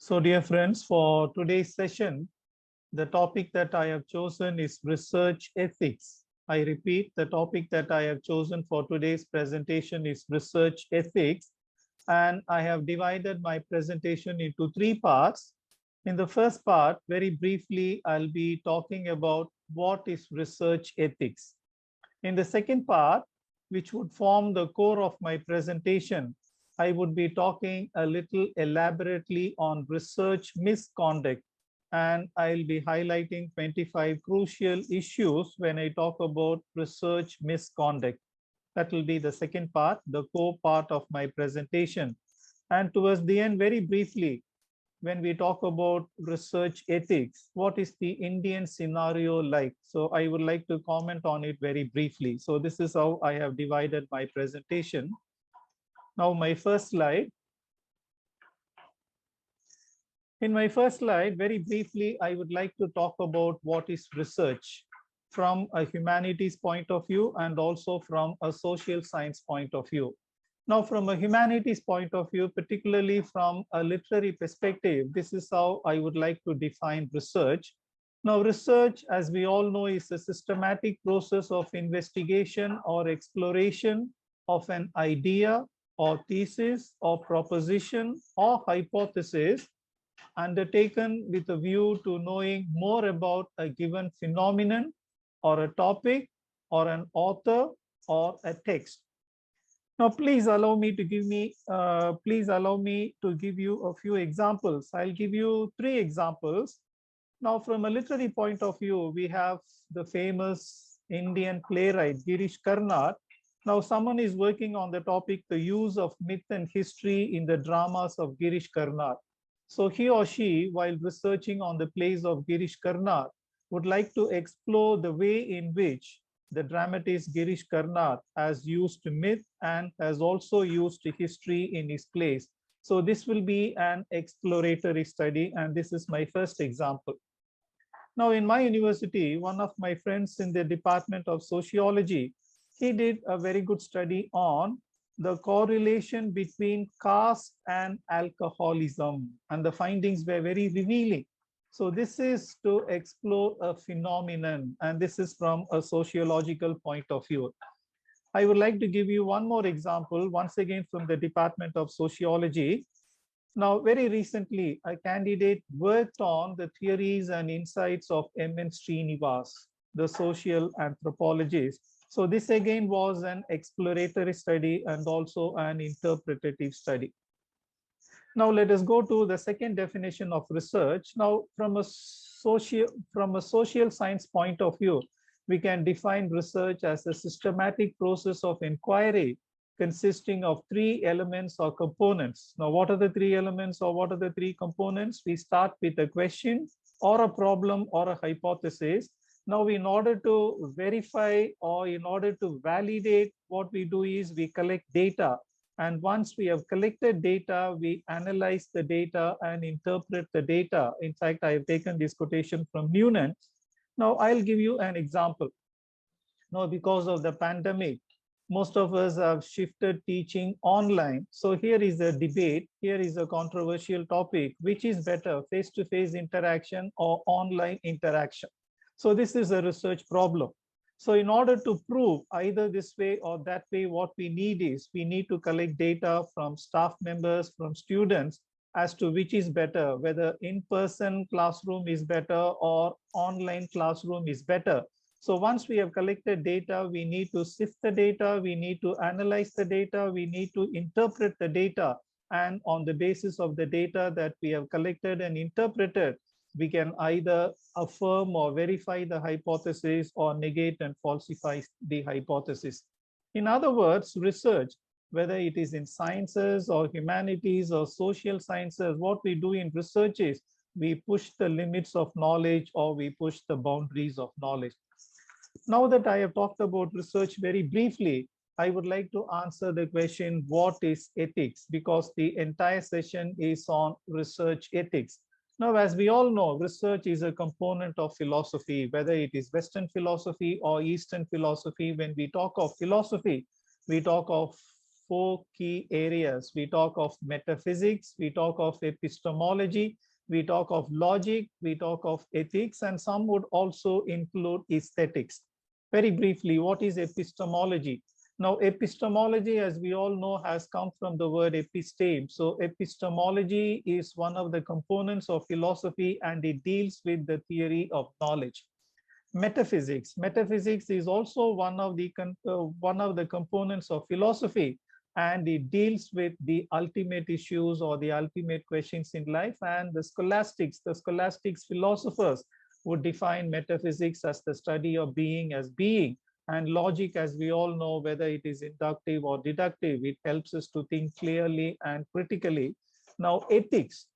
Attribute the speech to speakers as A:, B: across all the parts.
A: So dear friends, for today's session, the topic that I have chosen is research ethics. I repeat, the topic that I have chosen for today's presentation is research ethics. And I have divided my presentation into three parts. In the first part, very briefly, I'll be talking about what is research ethics. In the second part, which would form the core of my presentation, I would be talking a little elaborately on research misconduct, and I'll be highlighting 25 crucial issues when I talk about research misconduct. That will be the second part, the core part of my presentation. And towards the end, very briefly, when we talk about research ethics, what is the Indian scenario like? So I would like to comment on it very briefly. So this is how I have divided my presentation. Now, my first slide. In my first slide, very briefly, I would like to talk about what is research from a humanities point of view and also from a social science point of view. Now, from a humanities point of view, particularly from a literary perspective, this is how I would like to define research. Now, research, as we all know, is a systematic process of investigation or exploration of an idea or thesis or proposition or hypothesis undertaken with a view to knowing more about a given phenomenon or a topic or an author or a text. Now, please allow me to give you a few examples. I'll give you three examples. Now, from a literary point of view, we have the famous Indian playwright Girish Karnad. Now, someone is working on the topic, the use of myth and history in the dramas of Girish Karnad. So he or she, while researching on the plays of Girish Karnad, would like to explore the way in which the dramatist Girish Karnad has used myth and has also used history in his plays. So this will be an exploratory study, and this is my first example. Now, in my university, one of my friends in the Department of Sociology, he did a very good study on the correlation between caste and alcoholism, and the findings were very revealing. So this is to explore a phenomenon, and this is from a sociological point of view. I would like to give you one more example, once again from the Department of Sociology. Now, very recently, a candidate worked on the theories and insights of M.N. Srinivas, the social anthropologist. So this again was an exploratory study and also an interpretative study. Now let us go to the second definition of research. Now, from a social science point of view, we can define research as a systematic process of inquiry consisting of three elements or components. Now, what are the three elements or what are the three components? We start with a question or a problem or a hypothesis. Now, in order to verify or in order to validate, what we do is we collect data. And once we have collected data, we analyze the data and interpret the data. In fact, I have taken this quotation from Noonan. Now, I'll give you an example. Now, because of the pandemic, most of us have shifted teaching online. So here is a debate. Here is a controversial topic. Which is better, face-to-face interaction or online interaction? So this is a research problem. So in order to prove either this way or that way, what we need is we need to collect data from staff members, from students, as to which is better, whether in-person classroom is better or online classroom is better. So once we have collected data, we need to sift the data, we need to analyze the data, we need to interpret the data. And on the basis of the data that we have collected and interpreted, we can either affirm or verify the hypothesis or negate and falsify the hypothesis. In other words, research, whether it is in sciences or humanities or social sciences, what we do in research is we push the limits of knowledge or we push the boundaries of knowledge. Now that I have talked about research very briefly, I would like to answer the question, what is ethics? Because the entire session is on research ethics. Now, as we all know, research is a component of philosophy, whether it is Western philosophy or Eastern philosophy. When we talk of philosophy, we talk of four key areas. We talk of metaphysics, we talk of epistemology, we talk of logic, we talk of ethics, and some would also include aesthetics. Very briefly, what is epistemology? Now, epistemology, as we all know, has come from the word episteme. So epistemology is one of the components of philosophy, and it deals with the theory of knowledge. Metaphysics is also one of the components of philosophy, and it deals with the ultimate issues or the ultimate questions in life. And the scholastics philosophers would define metaphysics as the study of being as being, and logic, as we all know, whether it is inductive or deductive, it helps us to think clearly and critically. Now, ethics,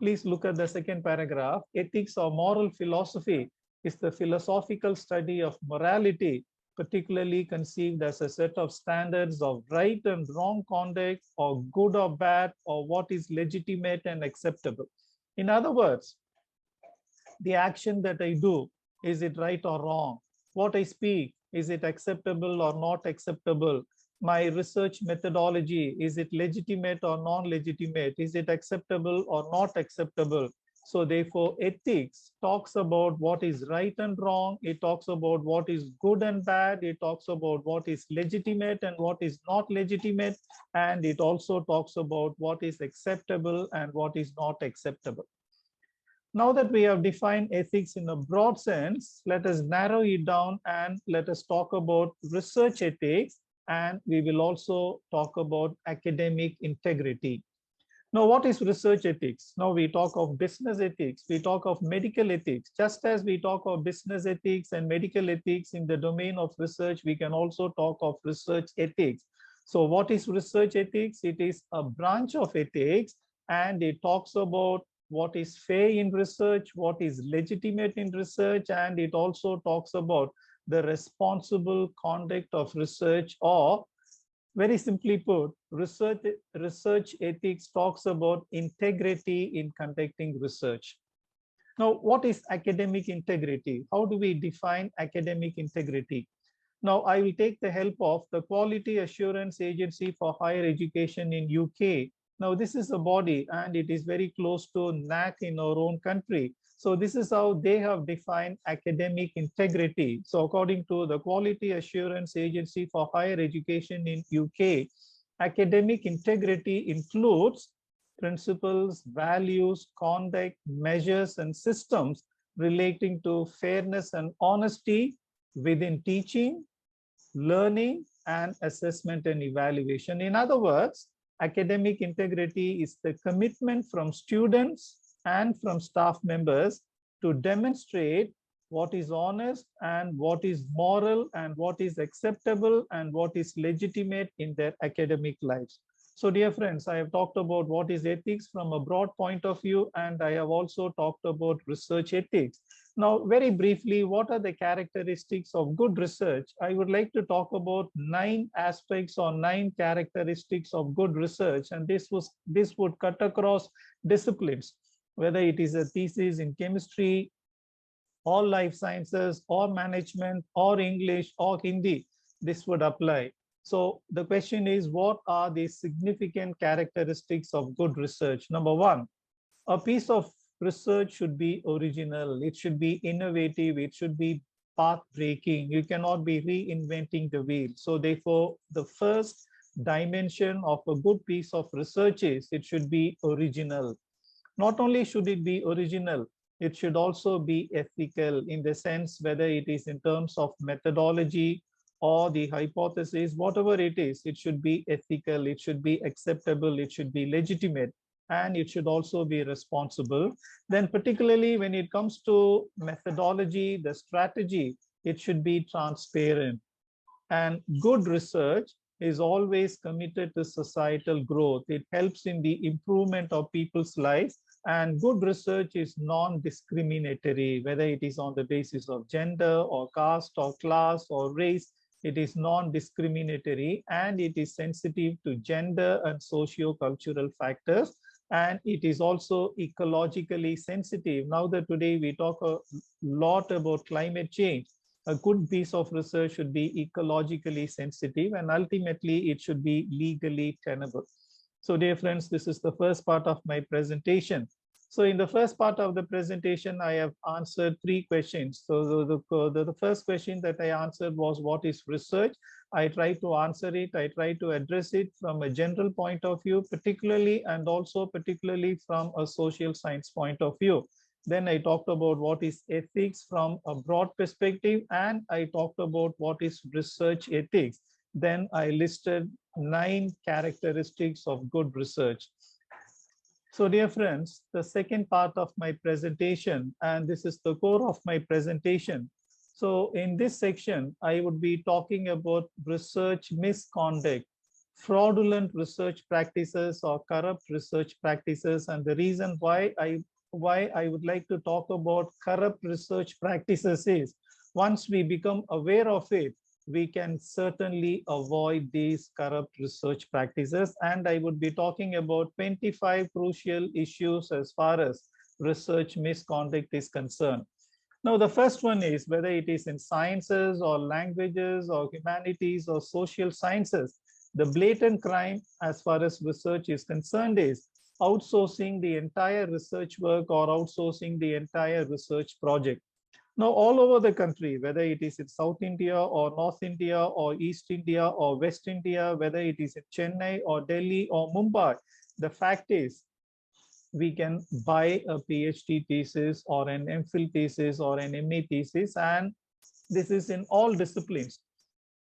A: please look at the second paragraph. Ethics or moral philosophy is the philosophical study of morality, particularly conceived as a set of standards of right and wrong conduct, or good or bad, or what is legitimate and acceptable. In other words, the action that I do, is it right or wrong? What I speak, is it acceptable or not acceptable? My research methodology, is it legitimate or non-legitimate? Is it acceptable or not acceptable? So therefore, ethics talks about what is right and wrong. It talks about what is good and bad. It talks about what is legitimate and what is not legitimate. And it also talks about what is acceptable and what is not acceptable. Now that we have defined ethics in a broad sense, let us narrow it down and let us talk about research ethics, and we will also talk about academic integrity. Now, what is research ethics? Now we talk of business ethics, we talk of medical ethics. Just as we talk of business ethics and medical ethics in the domain of research, we can also talk of research ethics. So what is research ethics? It is a branch of ethics, and it talks about what is fair in research, what is legitimate in research, and it also talks about the responsible conduct of research, or very simply put, research ethics talks about integrity in conducting research. Now, what is academic integrity? How do we define academic integrity? Now, I will take the help of the Quality Assurance Agency for Higher Education in UK. Now, this is a body, and it is very close to NAC in our own country. So this is how they have defined academic integrity. So according to the Quality Assurance Agency for Higher Education in UK, academic integrity includes principles, values, conduct, measures, and systems relating to fairness and honesty within teaching, learning, and assessment and evaluation. In other words, academic integrity is the commitment from students and from staff members to demonstrate what is honest and what is moral and what is acceptable and what is legitimate in their academic lives. So dear friends, I have talked about what is ethics from a broad point of view, and I have also talked about research ethics. Now, very briefly, what are the characteristics of good research? I would like to talk about 9 aspects or 9 characteristics of good research, and this would cut across disciplines, whether it is a thesis in chemistry, or life sciences, or management, or English, or Hindi. This would apply. So the question is, what are the significant characteristics of good research? Number 1, a piece of research should be original. It should be innovative. It should be path-breaking. You cannot be reinventing the wheel. So therefore, the first dimension of a good piece of research is it should be original. Not only should it be original, it should also be ethical, in the sense whether it is in terms of methodology or the hypothesis, whatever it is, it should be ethical, it should be acceptable, it should be legitimate, and it should also be responsible. Then particularly when it comes to methodology, the strategy, it should be transparent. And good research is always committed to societal growth. It helps in the improvement of people's lives, and good research is non-discriminatory, whether it is on the basis of gender or caste or class or race. It is non-discriminatory, and it is sensitive to gender and socio-cultural factors, and it is also ecologically sensitive. Now that today we talk a lot about climate change, A good piece of research should be ecologically sensitive, and ultimately it should be legally tenable. So dear friends, this is the first part of my presentation. So in the first part of the presentation, I have answered three questions. So the first question that I answered was, what is research? I try to answer it. I try to address it from a general point of view, particularly and also particularly from a social science point of view. Then I talked about what is ethics from a broad perspective, and I talked about what is research ethics. Then I listed 9 characteristics of good research. So dear friends, the second part of my presentation, and this is the core of my presentation. So in this section, I would be talking about research misconduct, fraudulent research practices or corrupt research practices. And the reason why I would like to talk about corrupt research practices is, once we become aware of it, we can certainly avoid these corrupt research practices. And I would be talking about 25 crucial issues as far as research misconduct is concerned. Now, the first one is, whether it is in sciences or languages or humanities or social sciences, the blatant crime as far as research is concerned is outsourcing the entire research work or outsourcing the entire research project. Now, all over the country, whether it is in South India or North India or East India or West India, whether it is in Chennai or Delhi or Mumbai, the fact is, we can buy a PhD thesis or an MPhil thesis or an MA thesis, and this is in all disciplines.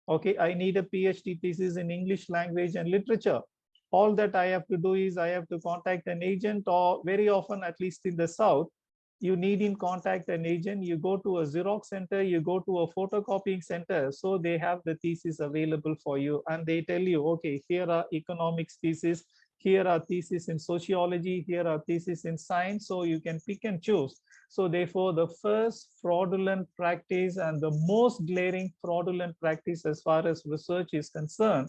A: Okay, I need a PhD thesis in English language and literature. All that I have to do is I have to contact an agent, or very often, at least in the South, you need in contact an agent, you go to a Xerox center, you go to a photocopying center. So they have the thesis available for you, and they tell you, okay, here are economics thesis, here are thesis in sociology, here are thesis in science. So you can pick and choose. So therefore, the first fraudulent practice and the most glaring fraudulent practice as far as research is concerned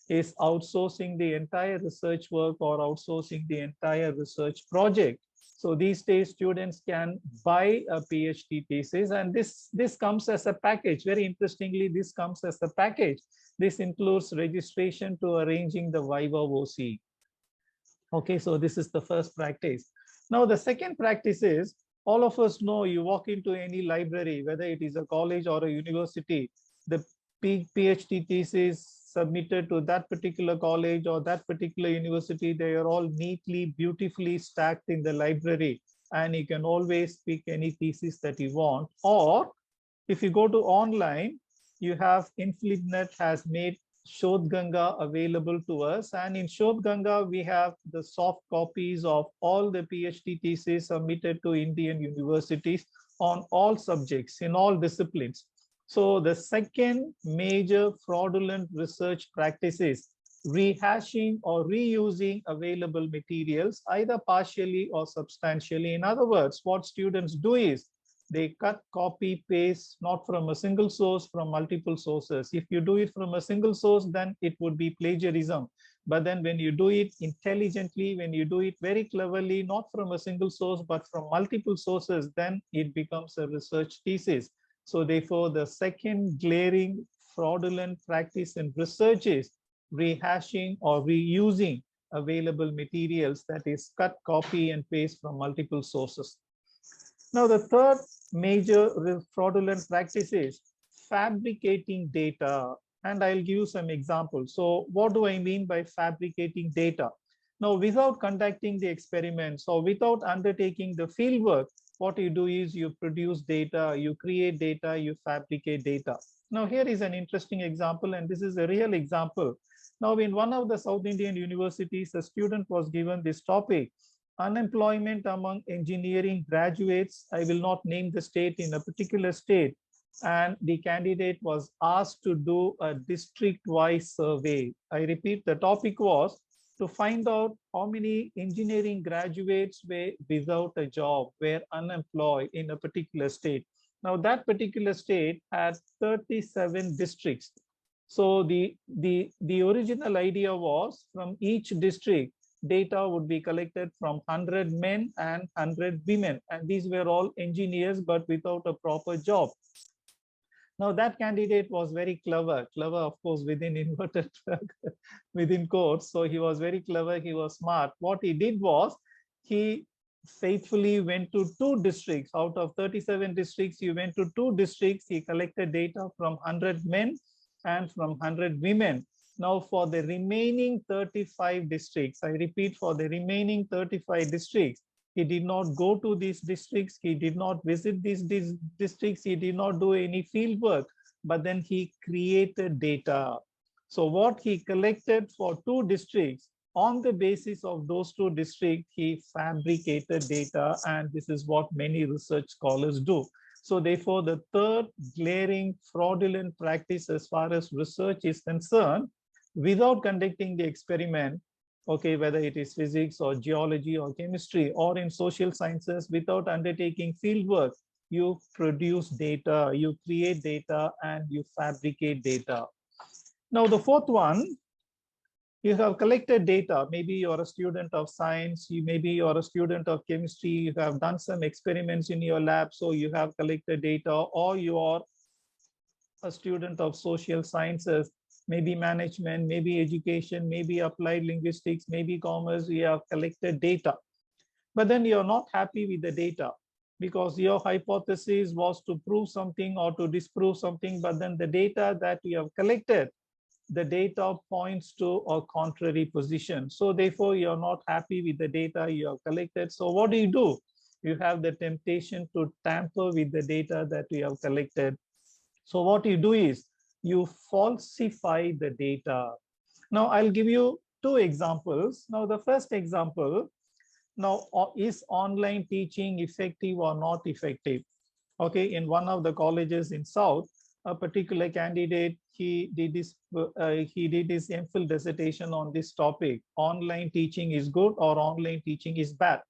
A: is outsourcing the entire research work or outsourcing the entire research project. So these days, students can buy a PhD thesis, and this comes as a package. Very interestingly, this comes as a package. This includes registration to arranging the Viva OC. Okay, so this is the first practice. Now, the second practice is, all of us know, you walk into any library, whether it is a college or a university, the PhD thesis submitted to that particular college or that particular university, they are all neatly, beautifully stacked in the library, and you can always pick any thesis that you want. Or if you go to online, you have InflibNet has made Shodh Ganga available to us, and in Shodh Ganga we have the soft copies of all the PhD theses submitted to Indian universities on all subjects in all disciplines. So the second major fraudulent research practice is rehashing or reusing available materials, either partially or substantially. In other words, what students do is they cut, copy, paste, not from a single source, from multiple sources. If you do it from a single source, then it would be plagiarism. But then when you do it intelligently, when you do it very cleverly, not from a single source, but from multiple sources, then it becomes a research thesis. So therefore, the second glaring fraudulent practice in research is rehashing or reusing available materials, that is cut, copy, and paste from multiple sources. Now, the third major fraudulent practice is fabricating data. And I'll give you some examples. So what do I mean by fabricating data? Now, without conducting the experiments or without undertaking the field work, what you do is you produce data, you create data, you fabricate data. Now, here is an interesting example, and this is a real example. Now, in one of the South Indian universities, a student was given this topic: unemployment among engineering graduates. I will not name the state, in a particular state. And the candidate was asked to do a district-wise survey. I repeat, the topic was to find out how many engineering graduates were without a job, were unemployed in a particular state. Now, that particular state had 37 districts. So the original idea was, from each district, data would be collected from 100 men and 100 women. And these were all engineers, but without a proper job. Now that candidate was very clever of course within inverted within quotes. So he was very clever, he was smart. What he did was he faithfully went to 2 districts. Out of 37 districts, he went to 2 districts. He collected data from 100 men and from 100 women. Now for the remaining 35 districts, I repeat, for the remaining 35 districts, he did not go to these districts, he did not visit these districts, he did not do any field work, but then he created data. So what he collected for 2 districts, on the basis of those 2 districts, he fabricated data, and this is what many research scholars do. So therefore, the third glaring fraudulent practice as far as research is concerned, without conducting the experiment, okay, whether it is physics or geology or chemistry or in social sciences, without undertaking field work, you produce data, you create data, and you fabricate data. Now, the fourth one, you have collected data. Maybe you're a student of science, maybe you're a student of chemistry, you have done some experiments in your lab, so you have collected data, or you are a student of social sciences, maybe management, maybe education, maybe applied linguistics, maybe commerce, you have collected data. But then you're not happy with the data because your hypothesis was to prove something or to disprove something, but then the data that you have collected, the data points to a contrary position. So therefore, you're not happy with the data you have collected. So what do? You have the temptation to tamper with the data that you have collected. So what you do is you falsify the data. Now I'll give you 2 examples. Now the first example, now is online teaching effective or not effective? Okay, in one of the colleges in South, a particular candidate, he did his MPhil dissertation on this topic: online teaching is good or online teaching is bad.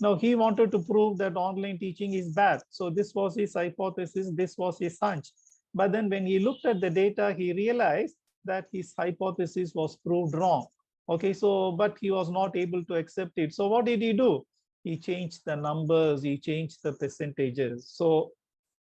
A: Now he wanted to prove that online teaching is bad. So this was his hypothesis, this was his hunch. But then when he looked at the data, he realized that his hypothesis was proved wrong. Okay, so but he was not able to accept it. So what did he do? He changed the numbers, he changed the percentages. So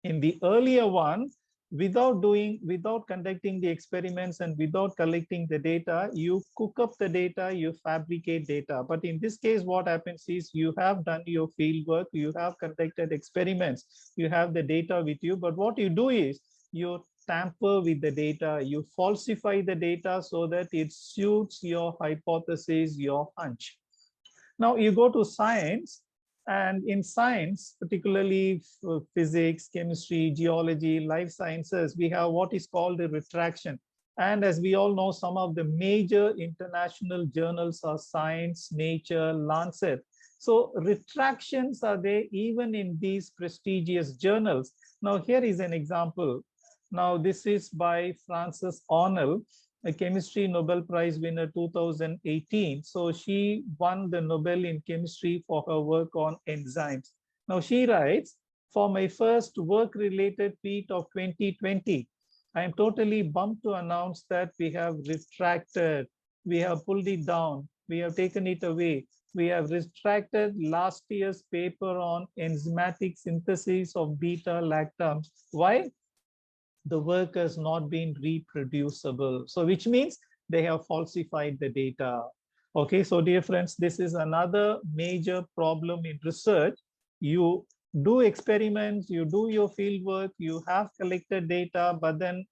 A: in the earlier one, without conducting the experiments and without collecting the data, you cook up the data, you fabricate data. But in this case, what happens is you have done your field work, you have conducted experiments, you have the data with you, but what you do is you tamper with the data, you falsify the data so that it suits your hypothesis, your hunch. Now you go to science, and in science, particularly physics, chemistry, geology, life sciences, we have what is called a retraction. And as we all know, some of the major international journals are Science, Nature, Lancet. So retractions are there even in these prestigious journals. Now here is an example. Now this is by Frances Arnold, a chemistry Nobel Prize winner 2018. So she won the Nobel in chemistry for her work on enzymes. Now she writes, for my first work-related feat of 2020, I am totally bummed to announce that we have retracted, we have pulled it down, we have taken it away. We have retracted last year's paper on enzymatic synthesis of beta-lactams. Why? The work has not been reproducible. So which means they have falsified the data. Okay, so dear friends, this is another major problem in research. You do experiments, you do your field work, you have collected data, but then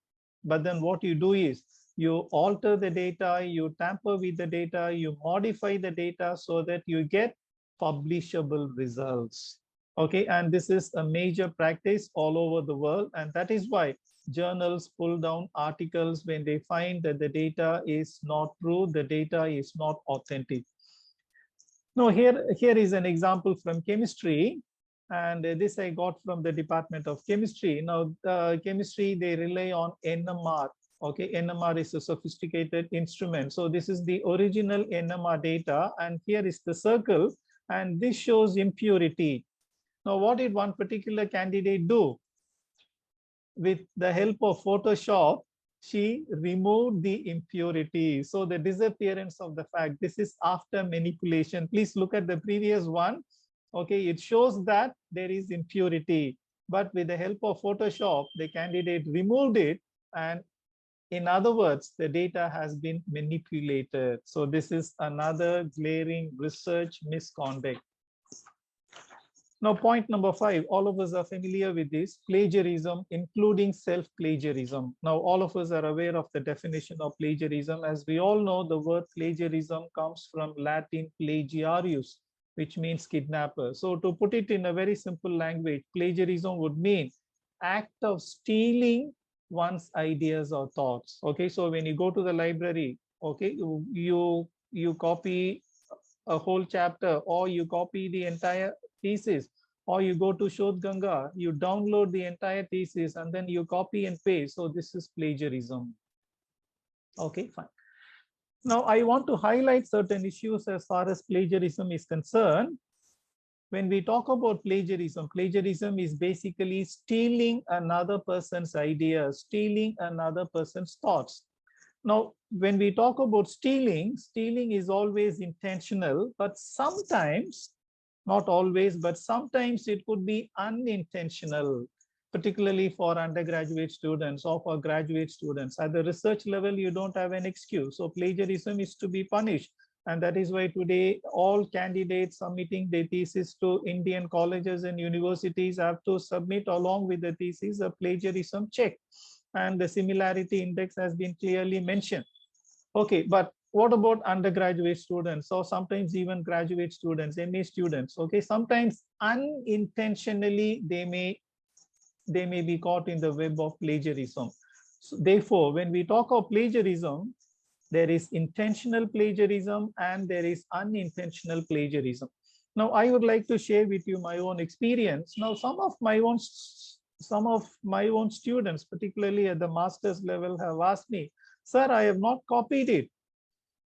A: what you do is you alter the data, you tamper with the data, you modify the data so that you get publishable results. Okay, and this is a major practice all over the world, and that is why journals pull down articles when they find that the data is not true, the data is not authentic. Now here is an example from chemistry, and this I got from the Department of Chemistry. Now chemistry, they rely on NMR. Okay, NMR is a sophisticated instrument. So this is the original NMR data, and here is the circle, and this shows impurity. Now what did one particular candidate do? With the help of Photoshop, she removed the impurity. So the disappearance of the fact, this is after manipulation. Please look at the previous one. Okay, it shows that there is impurity. but with the help of Photoshop, the candidate removed it. And in other words, the data has been manipulated. So this is another glaring research misconduct. Now, point number 5, all of us are familiar with this, plagiarism, including self-plagiarism. Now, all of us are aware of the definition of plagiarism. As we all know, the word plagiarism comes from Latin plagiarius, which means kidnapper. So to put it in a very simple language, plagiarism would mean act of stealing one's ideas or thoughts. Okay, so when you go to the library, okay, you copy a whole chapter, or you copy the entire thesis, or you go to Shodh Ganga, you download the entire thesis and then you copy and paste. So this is plagiarism. Okay, fine. Now I want to highlight certain issues as far as plagiarism is concerned. When we talk about plagiarism, plagiarism is basically stealing another person's ideas, stealing another person's thoughts. Now, when we talk about stealing, stealing is always intentional, but sometimes, not always, but sometimes it could be unintentional, particularly for undergraduate students or for graduate students. At the research level, you don't have an excuse. So plagiarism is to be punished. And that is why today all candidates submitting their thesis to Indian colleges and universities have to submit along with the thesis a plagiarism check. And the similarity index has been clearly mentioned. Okay, but what about undergraduate students, or sometimes even graduate students, MA students? Okay, sometimes unintentionally they may be caught in the web of plagiarism. So therefore, when we talk of plagiarism, there is intentional plagiarism and there is unintentional plagiarism. Now, I would like to share with you my own experience. Now, some of my own students, particularly at the master's level, have asked me, sir, I have not copied it.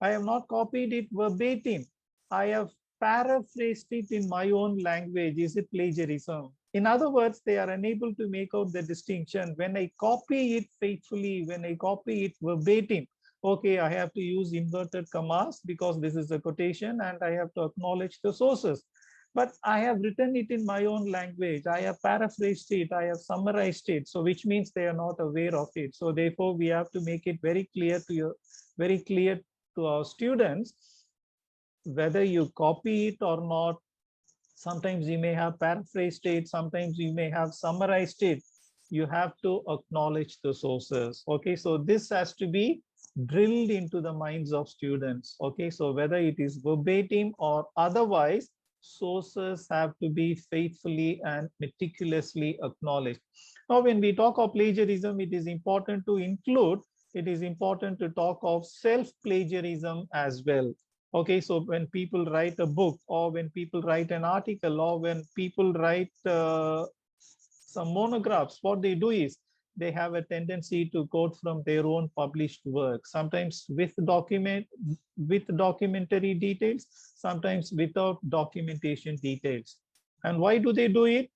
A: I have not copied it verbatim. I have paraphrased it in my own language. Is it plagiarism? In other words, they are unable to make out the distinction. When I copy it faithfully, when I copy it verbatim, okay, I have to use inverted commas because this is a quotation and I have to acknowledge the sources. But I have written it in my own language. I have paraphrased it. I have summarized it. So which means they are not aware of it. So therefore, we have to make it very clear to our students, whether you copy it or not. Sometimes you may have paraphrased it. Sometimes you may have summarized it. You have to acknowledge the sources. Okay, so this has to be drilled into the minds of students. Okay, so whether it is verbatim or otherwise, sources have to be faithfully and meticulously acknowledged. Now, when we talk of plagiarism, it is important to talk of self-plagiarism as well. Okay, so when people write a book, or when people write an article, or when people write some monographs, what they do is they have a tendency to quote from their own published work, sometimes with documentary details, sometimes without documentation details. And why do they do it?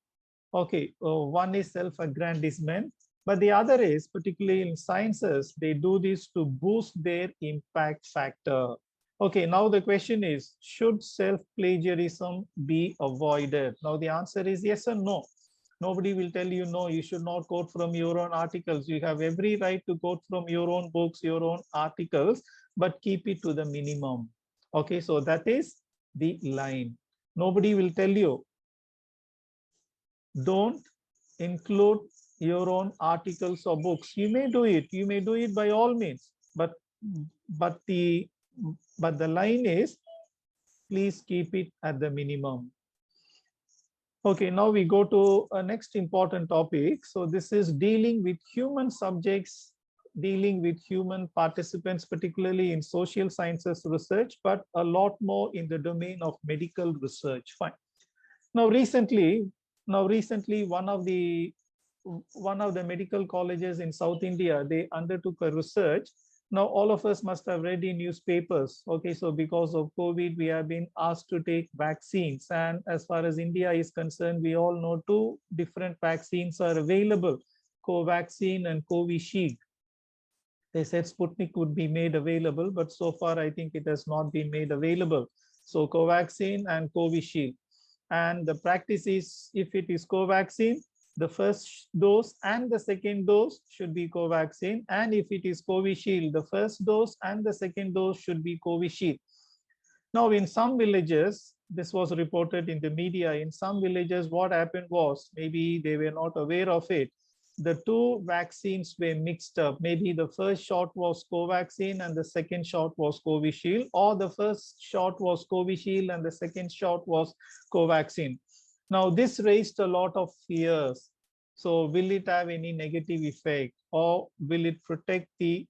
A: Okay, one is self-aggrandizement, but the other is, particularly in sciences, they do this to boost their impact factor. Okay, now the question is, should self-plagiarism be avoided? Now the answer is yes and no. Nobody will tell you, no, you should not quote from your own articles. You have every right to quote from your own books, your own articles, but keep it to the minimum. Okay, so that is the line. Nobody will tell you, don't include your own articles or books. You may do it by all means, but the line is, please keep it at the minimum. Okay, now we go to a next important topic. So this is dealing with human subjects, dealing with human participants, particularly in social sciences research, but a lot more in the domain of medical research. Fine. Now recently, one of the medical colleges in South India, they undertook a research. Now, all of us must have read in newspapers. Okay, so because of COVID, we have been asked to take vaccines. And as far as India is concerned, we all know 2 different vaccines are available, Covaxin and Covishield. They said Sputnik would be made available, but so far, I think it has not been made available. So Covaxin and Covishield. And the practice is, if it is Covaxin, the first dose and the second dose should be Covaxin. And if it is Covishield, the first dose and the second dose should be Covishield. Now, in some villages, this was reported in the media, in some villages, what happened was, maybe they were not aware of it, the two vaccines were mixed up. Maybe the first shot was Covaxin and the second shot was Covishield, or the first shot was Covishield and the second shot was Covaxin. Now, this raised a lot of fears. So will it have any negative effect, or will it protect the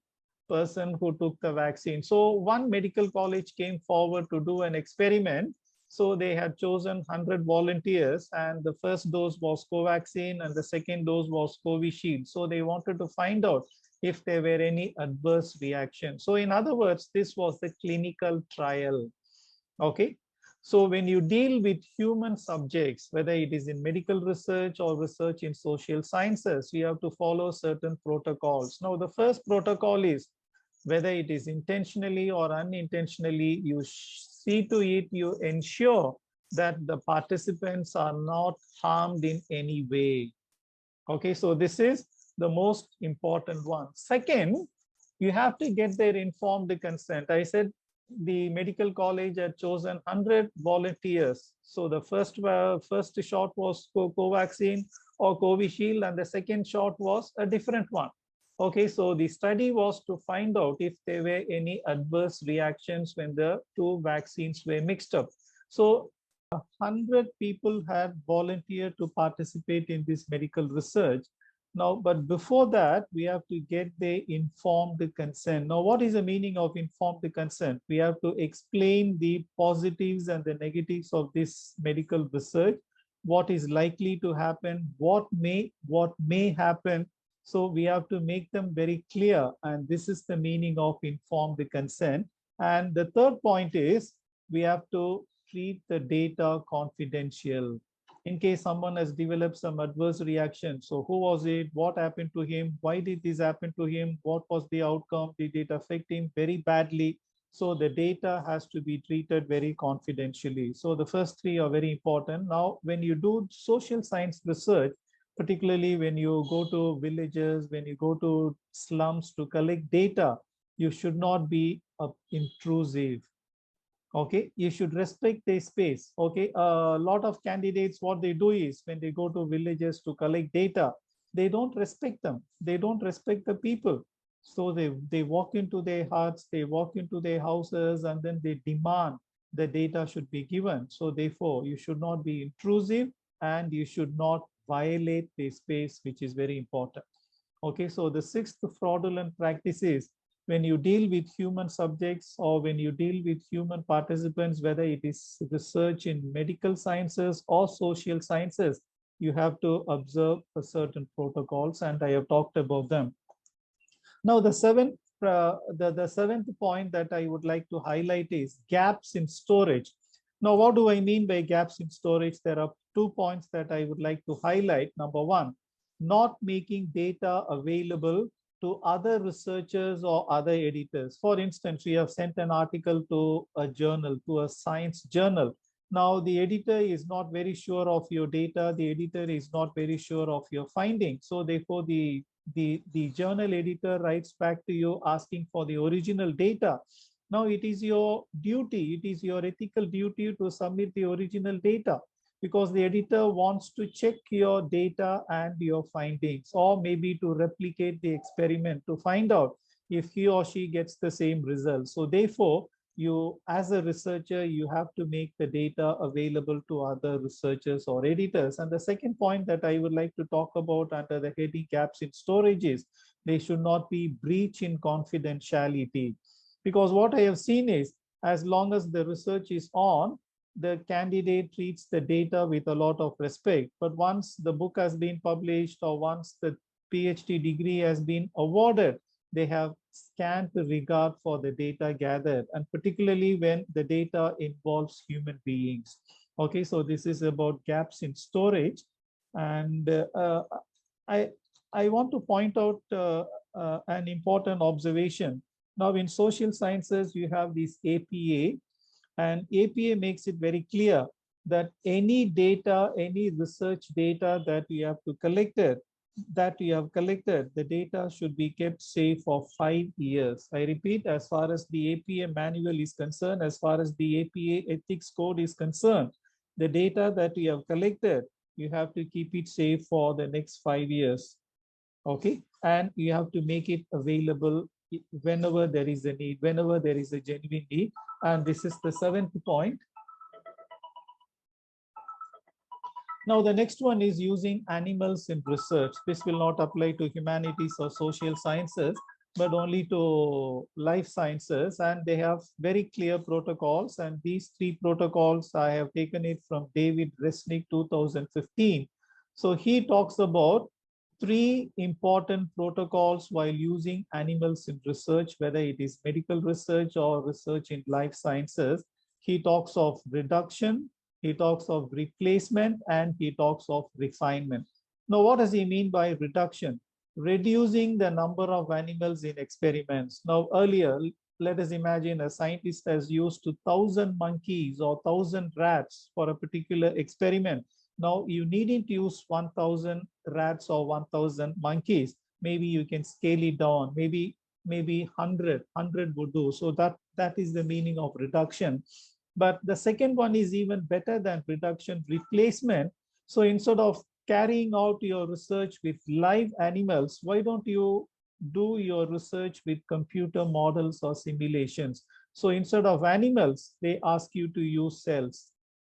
A: person who took the vaccine? So one medical college came forward to do an experiment. So they had chosen 100 volunteers, and the first dose was Covaxin and the second dose was Covishield. So they wanted to find out if there were any adverse reactions. So in other words, this was the clinical trial. Okay. So when you deal with human subjects, whether it is in medical research or research in social sciences, you have to follow certain protocols. Now, the first protocol is, whether it is intentionally or unintentionally, you see to it, you ensure that the participants are not harmed in any way. Okay, so this is the most important one. Second, you have to get their informed consent. I said the medical college had chosen 100 volunteers. So the first shot was Covaxin or Covishield, and the second shot was a different one. Okay, so the study was to find out if there were any adverse reactions when the two vaccines were mixed up. So 100 people had volunteered to participate in this medical research. Now, but before that, we have to get the informed consent. Now, what is the meaning of informed consent? We have to explain the positives and the negatives of this medical research, what is likely to happen, what may happen. So we have to make them very clear, and this is the meaning of informed consent. And the third point is, we have to treat the data confidential. In case someone has developed some adverse reaction, so who was it, what happened to him, why did this happen to him, what was the outcome, did it affect him very badly? So the data has to be treated very confidentially. So the first three are very important. Now, when you do social science research, particularly when you go to villages, when you go to slums to collect data, you should not be intrusive. Okay, you should respect their space. Okay, a lot of candidates, what they do is, when they go to villages to collect data, they don't respect them, they don't respect the people. So they walk into their huts, they walk into their houses, and then they demand the data should be given. So therefore, you should not be intrusive, and you should not violate the space, which is very important. Okay, so the sixth fraudulent practice is, when you deal with human subjects or when you deal with human participants, whether it is research in medical sciences or social sciences, you have to observe a certain protocols, and I have talked about them. Now, the seventh point that I would like to highlight is gaps in storage. Now, what do I mean by gaps in storage? There are 2 points that I would like to highlight. Number one, not making data available to other researchers or other editors. For instance, we have sent an article to a journal, to a science journal. Now, the editor is not very sure of your data. The editor is not very sure of your findings. So therefore, the journal editor writes back to you asking for the original data. Now, it is your duty, it is your ethical duty to submit the original data, because the editor wants to check your data and your findings, or maybe to replicate the experiment to find out if he or she gets the same result. So therefore, you as a researcher, you have to make the data available to other researchers or editors. And the second point that I would like to talk about under the heading gaps in storage is, they should not be breach in confidentiality. Because what I have seen is, as long as the research is on, the candidate treats the data with a lot of respect. But once the book has been published, or once the PhD degree has been awarded, they have scant regard for the data gathered, and particularly when the data involves human beings. Okay, so this is about gaps in storage. And I want to point out an important observation. Now, in social sciences, you have this APA, and APA makes it very clear that any data, any research data that you have collected, the data should be kept safe for 5 years. I repeat, as far as the APA manual is concerned, as far as the APA ethics code is concerned, the data that you have collected, you have to keep it safe for the next 5 years. Okay, and you have to make it available whenever there is a need, whenever there is a genuine need. And this is the 7th point. Now, the next one is using animals in research. This will not apply to humanities or social sciences, but only to life sciences. And they have very clear protocols. And these 3 protocols, I have taken it from David Resnick, 2015. So he talks about 3 important protocols while using animals in research, whether it is medical research or research in life sciences. He talks of reduction, he talks of replacement, and he talks of refinement. Now, what does he mean by reduction? Reducing the number of animals in experiments. Now, earlier, let us imagine a scientist has used 1,000 monkeys or 1,000 rats for a particular experiment. Now, you needn't use 1,000 rats or 1,000 monkeys. Maybe you can scale it down. Maybe 100 would do. So that is the meaning of reduction. But the second one is even better than reduction, replacement. So instead of carrying out your research with live animals, why don't you do your research with computer models or simulations? So instead of animals, they ask you to use cells.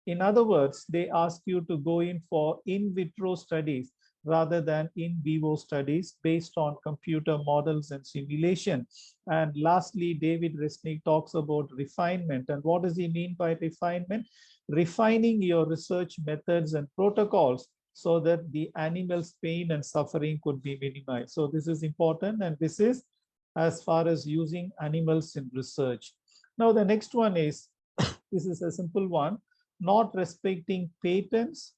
A: In other words, they ask you to go in for in vitro studies rather than in vivo studies based on computer models and simulation. And lastly, David Resnick talks about refinement. And what does he mean by refinement? Refining your research methods and protocols so that the animal's pain and suffering could be minimized. So this is important, and this is as far as using animals in research. Now, the next one is, this is a simple one, not respecting patents,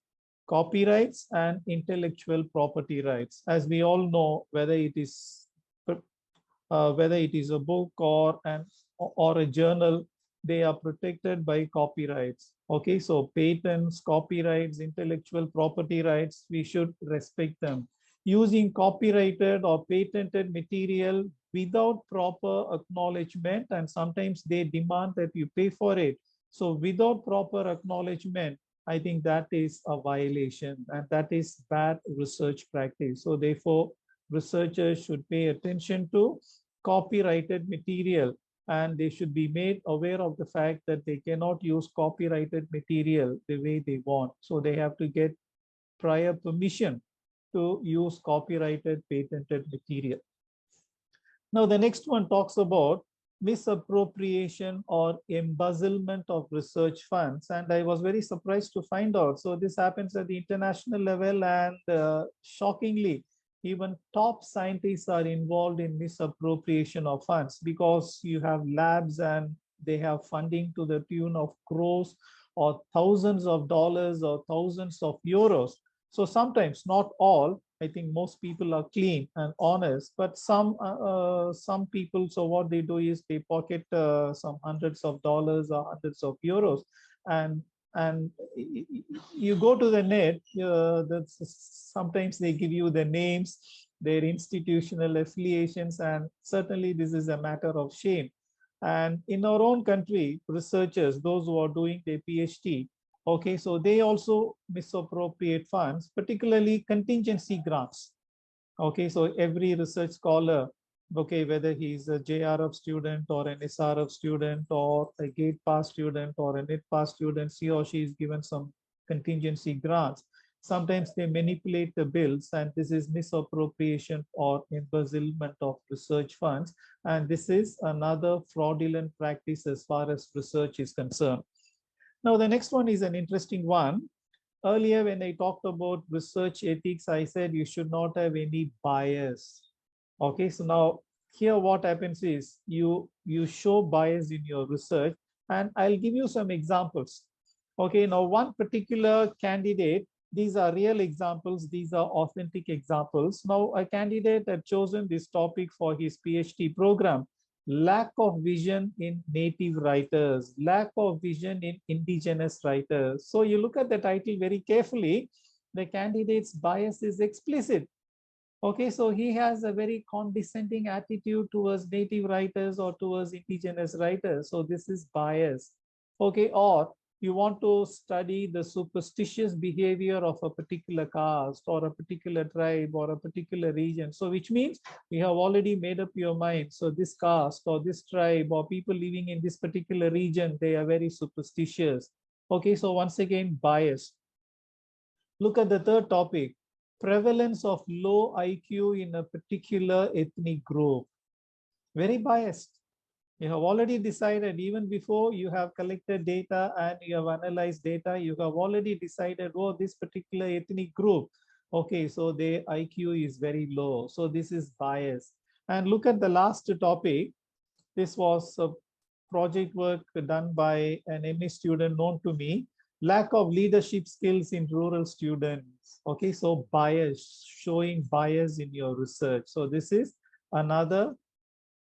A: copyrights, and intellectual property rights. As we all know, whether it is a book or a journal, they are protected by copyrights. Okay, so patents, copyrights, intellectual property rights, we should respect them. Using copyrighted or patented material without proper acknowledgement, and sometimes they demand that you pay for it. So without proper acknowledgement, I think that is a violation, and that is bad research practice. So therefore, researchers should pay attention to copyrighted material, and they should be made aware of the fact that they cannot use copyrighted material the way they want. So they have to get prior permission to use copyrighted, patented material. Now, the next one talks about misappropriation or embezzlement of research funds. And I was very surprised to find out. So this happens at the international level, and shockingly, even top scientists are involved in misappropriation of funds, because you have labs and they have funding to the tune of crores or thousands of dollars or thousands of euros. So sometimes, not all, I think most people are clean and honest, but some people, so what they do is they pocket some hundreds of dollars or hundreds of euros, and you go to the net. Sometimes they give you the names, their institutional affiliations, and certainly this is a matter of shame. And in our own country, researchers, those who are doing their PhD, okay, so they also misappropriate funds, particularly contingency grants. Okay, so every research scholar, okay, whether he's a JRF student or an SRF student or a gate pass student or a net pass student, he or she is given some contingency grants. Sometimes they manipulate the bills, and this is misappropriation or embezzlement of research funds. And this is another fraudulent practice as far as research is concerned. Now, the next one is an interesting one. Earlier, when I talked about research ethics, I said you should not have any bias. Okay, so now here what happens is you show bias in your research, and I'll give you some examples. Okay, now one particular candidate, these are real examples, these are authentic examples. Now, a candidate had chosen this topic for his PhD program, lack of vision in native writers, lack of vision in indigenous writers. So you look at the title very carefully, the candidate's bias is explicit. Okay, so he has a very condescending attitude towards native writers or towards indigenous writers. So this is bias. Okay, or you want to study the superstitious behavior of a particular caste or a particular tribe or a particular region. So which means you have already made up your mind. So this caste or this tribe or people living in this particular region, they are very superstitious. Okay, so once again, bias. Look at the third topic, prevalence of low IQ in a particular ethnic group. Very biased. You have already decided, even before you have collected data and you have analyzed data, you have already decided, oh, this particular ethnic group, okay, so their IQ is very low. So this is bias. And look at the last topic. This was a project work done by an MA student known to me. Lack of leadership skills in rural students. Okay, so bias, showing bias in your research. So this is another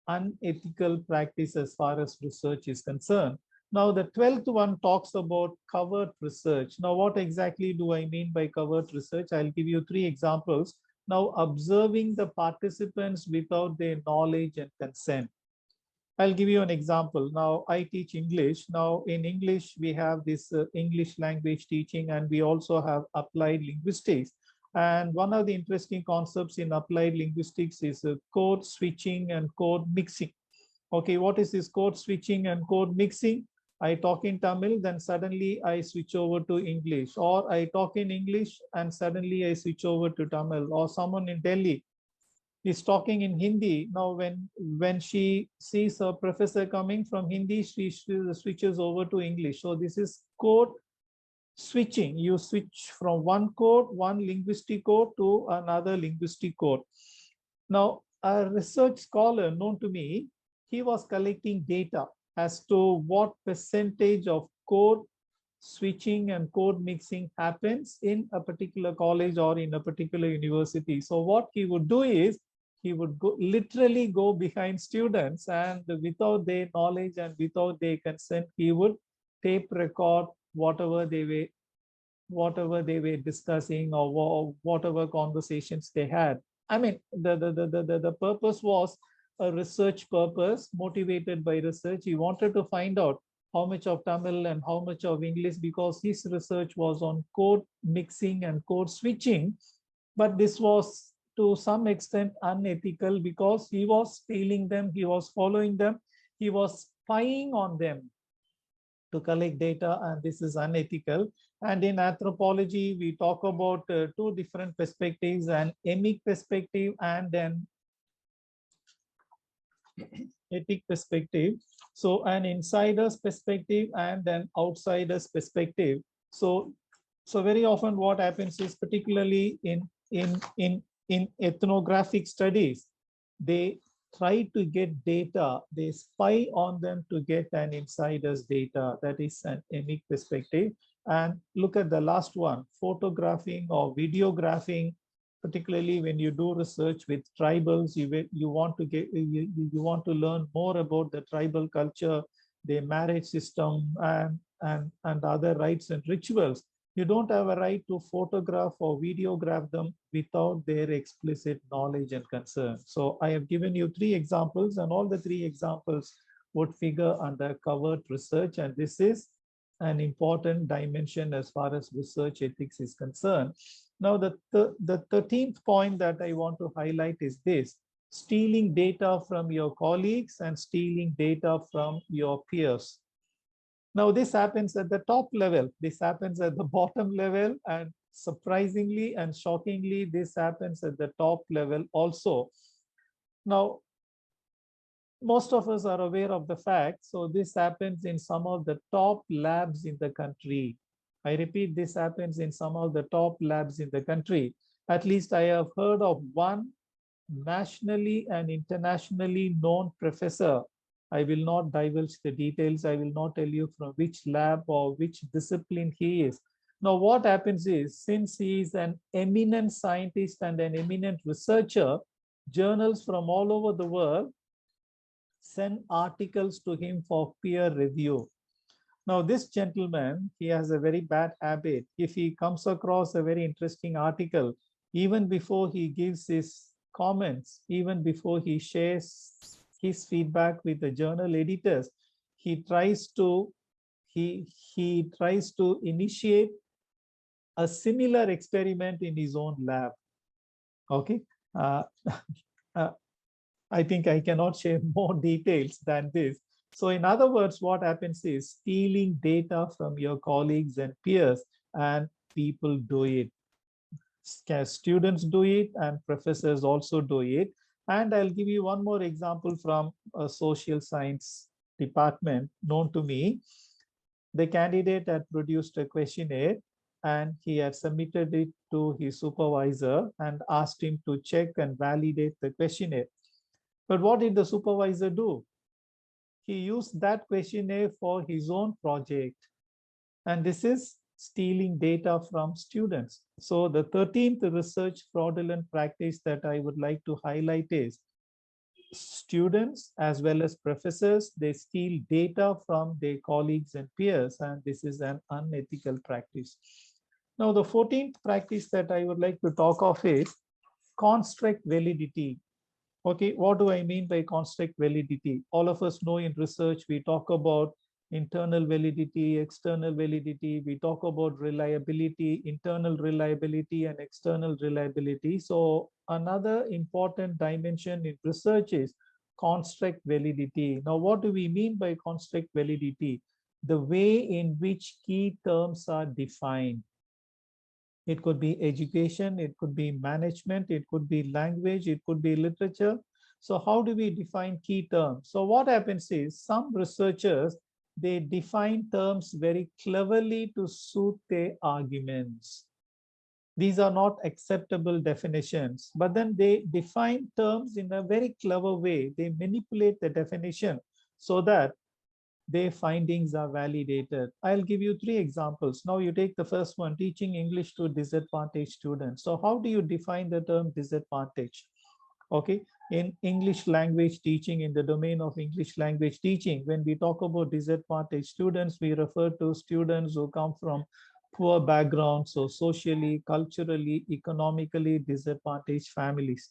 A: unethical practice as far as research is concerned. Now, the 12th one talks about covert research. Now, what exactly do I mean by covert research? I'll give you 3 examples. Now, observing the participants without their knowledge and consent. I'll give you an example. Now, I teach English. Now, in English, we have this English language teaching, and we also have applied linguistics. And one of the interesting concepts in applied linguistics is code switching and code mixing. Okay, what is this code switching and code mixing? I talk in Tamil, then suddenly I switch over to English, or I talk in English and suddenly I switch over to Tamil, or someone in Delhi is talking in Hindi. Now, when she sees a professor coming from Hindi, she switches over to English. So this is code switching. You switch from one code, one linguistic code to another linguistic code. Now, a research scholar known to me, he was collecting data as to what percentage of code switching and code mixing happens in a particular college or in a particular university. So what he would do is, he would literally go behind students, and without their knowledge and without their consent, he would tape record whatever they were discussing or whatever conversations they had. I mean, the purpose was a research purpose, motivated by research. He wanted to find out how much of Tamil and how much of English, because his research was on code mixing and code switching. But this was to some extent unethical, because he was stealing them, he was following them, he was spying on them to collect data, and this is unethical. And in anthropology, we talk about 2 different perspectives, an emic perspective and an ethic perspective. So an insider's perspective and an outsider's perspective. So very often what happens is, particularly in ethnographic studies, they try to get data, they spy on them to get an insider's data. That is an emic perspective. And look at the last one, photographing or videographing. Particularly when you do research with tribals, you want to learn more about the tribal culture, their marriage system, and other rites and rituals. You don't have a right to photograph or videograph them without their explicit knowledge and concern. So I have given you 3 examples, and all the 3 examples would figure under covert research. And this is an important dimension as far as research ethics is concerned. Now, the 13th point that I want to highlight is this: stealing data from your colleagues and stealing data from your peers. Now, this happens at the top level. This happens at the bottom level, and surprisingly and shockingly, this happens at the top level also. Now, most of us are aware of the fact. So this happens in some of the top labs in the country. I repeat, this happens in some of the top labs in the country. At least I have heard of one nationally and internationally known professor. I will not divulge the details. I will not tell you from which lab or which discipline he is. Now, what happens is, since he is an eminent scientist and an eminent researcher, journals from all over the world send articles to him for peer review. Now, this gentleman, he has a very bad habit. If he comes across a very interesting article, even before he gives his comments, even before he shares his feedback with the journal editors, he tries to he tries to initiate a similar experiment in his own lab. Okay. Uh, uh, I think I cannot share more details than this. So in other words, what happens is stealing data from your colleagues and peers, and people do it. Students do it and professors also do it. And I'll give you one more example from a social science department known to me. The candidate had produced a questionnaire and he had submitted it to his supervisor and asked him to check and validate the questionnaire. But what did the supervisor do? He used that questionnaire for his own project. And this is stealing data from students. So the 13th research fraudulent practice that I would like to highlight is students as well as professors, they steal data from their colleagues and peers, and this is an unethical practice. Now, the 14th practice that I would like to talk of is construct validity. Okay, what do I mean by construct validity? All of us know in research, we talk about internal validity, external validity. We talk about reliability, internal reliability and external reliability. So another important dimension in research is construct validity. Now, what do we mean by construct validity? The way in which key terms are defined. It could be education, it could be management, it could be language, it could be literature. So how do we define key terms? So what happens is some researchers, they define terms very cleverly to suit their arguments. These are not acceptable definitions, but then they define terms in a very clever way. They manipulate the definition so that their findings are validated. I'll give you three examples. Now you take the first one, teaching English to disadvantaged students. So how do you define the term disadvantage? Okay, in English language teaching, in the domain of English language teaching, when we talk about disadvantaged students, we refer to students who come from poor backgrounds, so socially, culturally, economically disadvantaged families.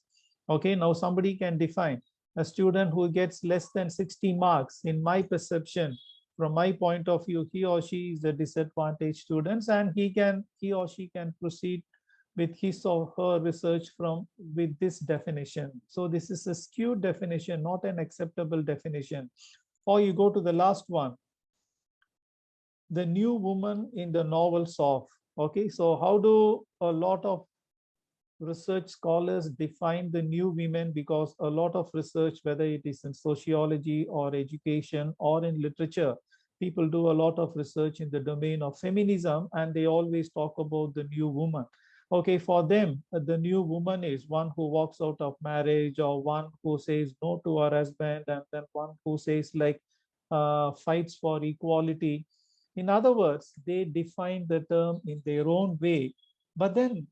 A: Okay, now somebody can define a student who gets less than 60 marks. In my perception, from my point of view, he or she is a disadvantaged student, and he or she can proceed with his or her research with this definition. So this is a skewed definition, not an acceptable definition. Or you go to the last one, the new woman in the novel Soft. Okay, so how do a lot of research scholars define the new women? Because a lot of research, whether it is in sociology or education or in literature, people do a lot of research in the domain of feminism, and they always talk about the new woman. Okay, for them, the new woman is one who walks out of marriage, or one who says no to her husband, and then one who says like fights for equality. In other words, they define the term in their own way, but then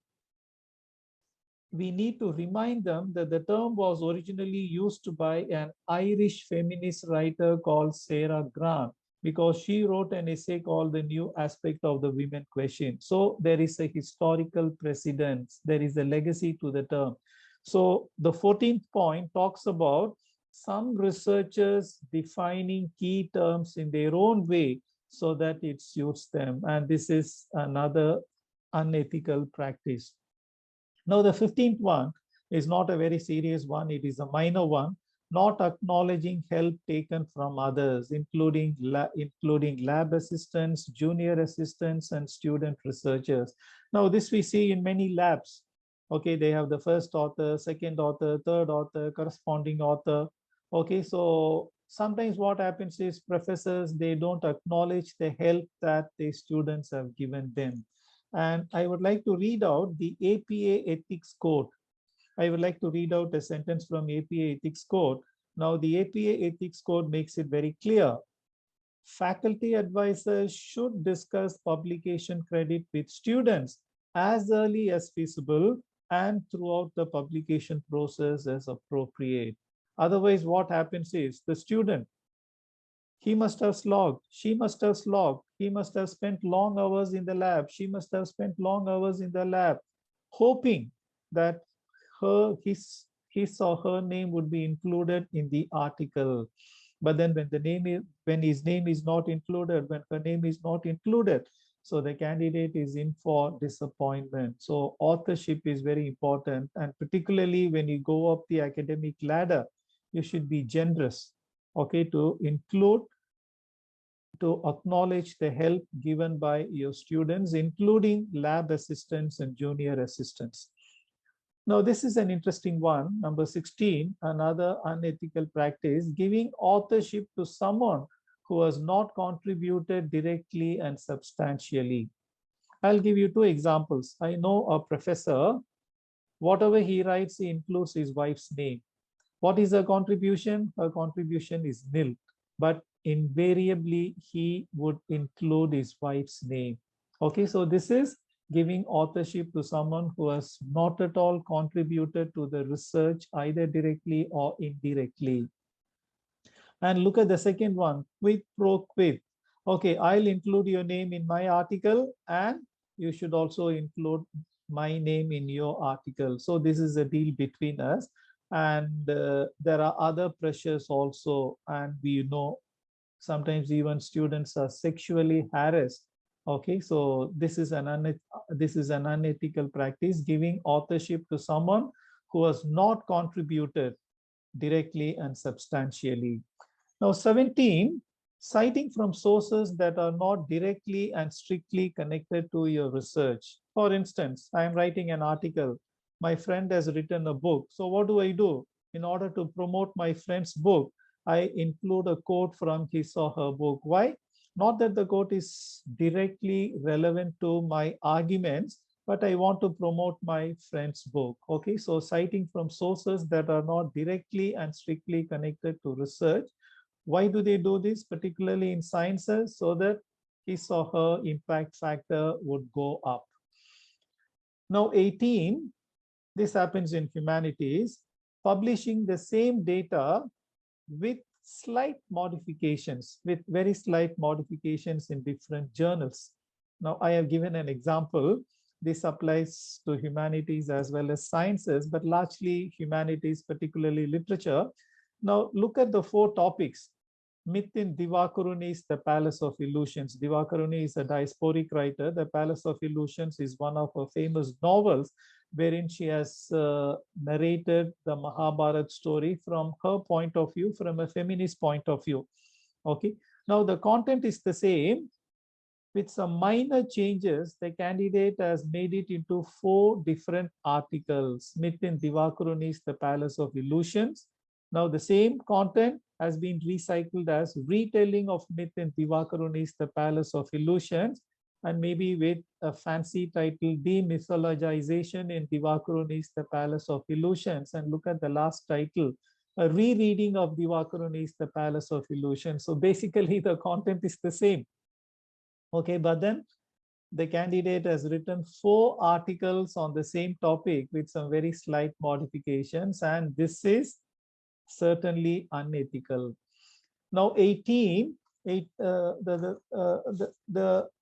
A: we need to remind them that the term was originally used by an Irish feminist writer called Sarah Grant, because she wrote an essay called The New Aspect of the Women Question. So there is a historical precedence, there is a legacy to the term. So the 14th point talks about some researchers defining key terms in their own way so that it suits them. And this is another unethical practice. Now, the 15th one is not a very serious one. It is a minor one, not acknowledging help taken from others, including lab assistants, junior assistants, and student researchers. Now, this we see in many labs. Okay, they have the first author, second author, third author, corresponding author. Okay, so sometimes what happens is professors, they don't acknowledge the help that the students have given them. And I would like to read out the APA Ethics Code. I would like to read out a sentence from APA Ethics Code. Now, the APA Ethics Code makes it very clear. Faculty advisors should discuss publication credit with students as early as feasible and throughout the publication process as appropriate. Otherwise, what happens is the student, he must have slogged, she must have slogged, he must have spent long hours in the lab, she must have spent long hours in the lab, hoping that his or her name would be included in the article. But then when his name is not included, when her name is not included, so the candidate is in for disappointment. So authorship is very important, and particularly when you go up the academic ladder, you should be generous, okay, to include, to acknowledge the help given by your students, including lab assistants and junior assistants. Now, this is an interesting one. Number 16, another unethical practice, giving authorship to someone who has not contributed directly and substantially. I'll give you two examples. I know a professor, whatever he writes, he includes his wife's name. What is her contribution? Her contribution is nil, but invariably he would include his wife's name. Okay, so this is giving authorship to someone who has not at all contributed to the research, either directly or indirectly. And look at the second one, quid pro quid. Okay, I'll include your name in my article, and you should also include my name in your article. So this is a deal between us. And there are other pressures also, and we know sometimes even students are sexually harassed. Okay, so this is an unethical practice, giving authorship to someone who has not contributed directly and substantially. Now 17, citing from sources that are not directly and strictly connected to your research. For instance, I am writing an article. My friend has written a book. So what do I do? In order to promote my friend's book, I include a quote from his or her book. Why? Not that the quote is directly relevant to my arguments, but I want to promote my friend's book. Okay, so citing from sources that are not directly and strictly connected to research. Why do they do this, particularly in sciences? So that his or her impact factor would go up. Now 18, this happens in humanities, publishing the same data with slight modifications, with very slight modifications in different journals. Now, I have given an example. This applies to humanities as well as sciences, but largely humanities, particularly literature. Now, look at the 4 topics. Myth in Divakaruni's The Palace of Illusions. Divakaruni is a diasporic writer. The Palace of Illusions is one of her famous novels, wherein she has narrated the Mahabharata story from her point of view, from a feminist point of view. Okay. Now the content is the same. With some minor changes, the candidate has made it into 4 different articles. Myth in Divakaruni's The Palace of Illusions. Now the same content has been recycled as retelling of myth in Divakaruni's The Palace of Illusions, and maybe with a fancy title, Demythologization in Divakaruni's The Palace of Illusions. And look at the last title, a rereading of Divakaruni's The Palace of Illusions. So basically the content is the same. Okay, but then the candidate has written 4 articles on the same topic with some very slight modifications, and this is certainly unethical. Now 18, the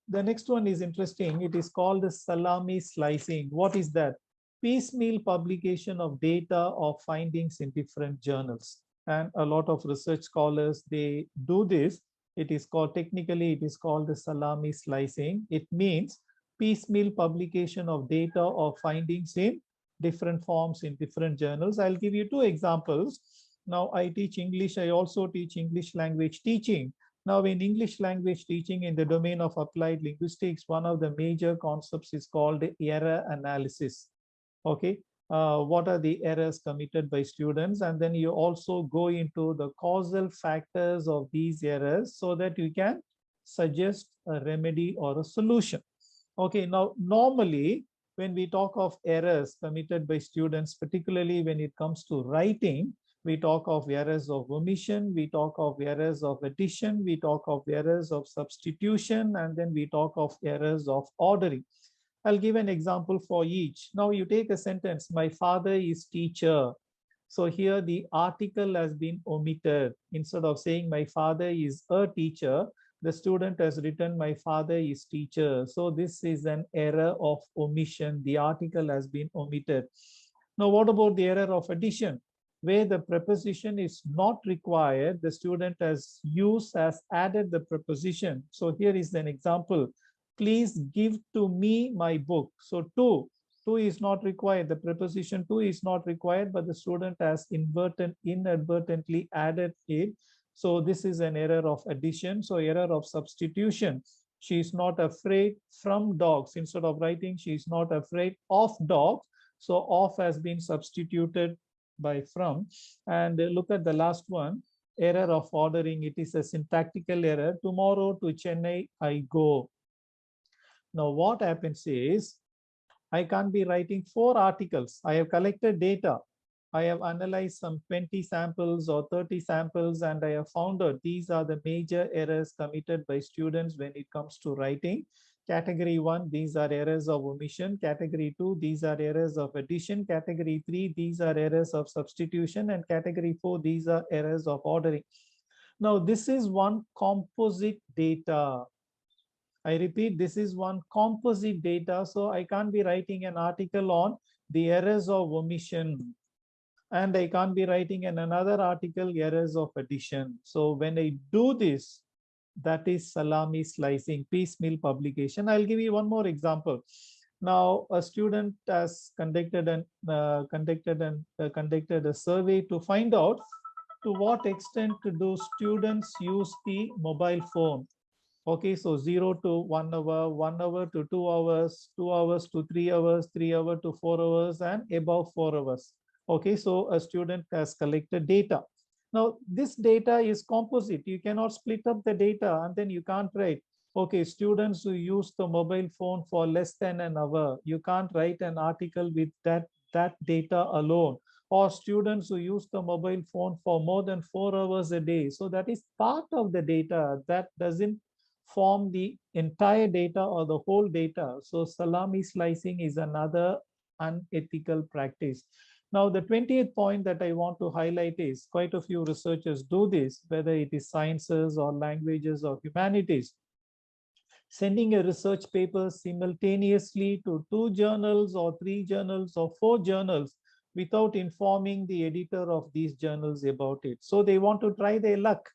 A: next one is interesting. It is called the salami slicing. What is that? Piecemeal publication of data or findings in different journals. And a lot of research scholars, they do this. It is called, technically, it is called the salami slicing. It means piecemeal publication of data or findings in different forms in different journals. I'll give you 2 examples. Now I teach English. I also teach English language teaching. Now in English language teaching in the domain of applied linguistics, one of the major concepts is called error analysis. Okay. What are the errors committed by students? And then you also go into the causal factors of these errors so that you can suggest a remedy or a solution. Okay. Now, normally, when we talk of errors committed by students, particularly when it comes to writing, we talk of errors of omission, we talk of errors of addition, we talk of errors of substitution, and then we talk of errors of ordering. I'll give an example for each. Now you take a sentence, my father is teacher. So here the article has been omitted. Instead of saying my father is a teacher, the student has written my father is teacher. So this is an error of omission. The article has been omitted. Now, what about the error of addition? Where the preposition is not required, the student has added the preposition. So here is an example. Please give to me my book. So to is not required. The preposition to is not required, but the student has inadvertently added it. So this is an error of addition. So error of substitution. She is not afraid from dogs. Instead of writing, she is not afraid of dogs. So of has been substituted by from. And look at the last one, error of ordering. It is a syntactical error. Tomorrow to Chennai I go. Now what happens is, I can't be writing 4 articles. I have collected data. I have analyzed some 20 samples or 30 samples, and I have found out these are the major errors committed by students when it comes to writing. Category 1, these are errors of omission. Category 2, these are errors of addition. Category 3, these are errors of substitution. And category 4, these are errors of ordering. Now, this is one composite data. I repeat, this is one composite data. So I can't be writing an article on the errors of omission. And I can't be writing in another article errors of addition. So when I do this, that is salami slicing, piecemeal publication. I'll give you one more example. Now, a student has conducted a survey to find out to what extent do students use the mobile phone. Okay, so 0 to 1 hour, 1 hour to 2 hours, 2 hours to 3 hours, 3 hours to 4 hours, and above 4 hours. Okay, so a student has collected data. Now, this data is composite. You cannot split up the data and then you can't write, okay, students who use the mobile phone for less than an hour. You can't write an article with that data alone. Or students who use the mobile phone for more than 4 hours a day. So that is part of the data. That doesn't form the entire data or the whole data. So salami slicing is another unethical practice. Now, the 20th point that I want to highlight is quite a few researchers do this, whether it is sciences or languages or humanities, sending a research paper simultaneously to 2 journals or 3 journals or 4 journals without informing the editor of these journals about it. So they want to try their luck.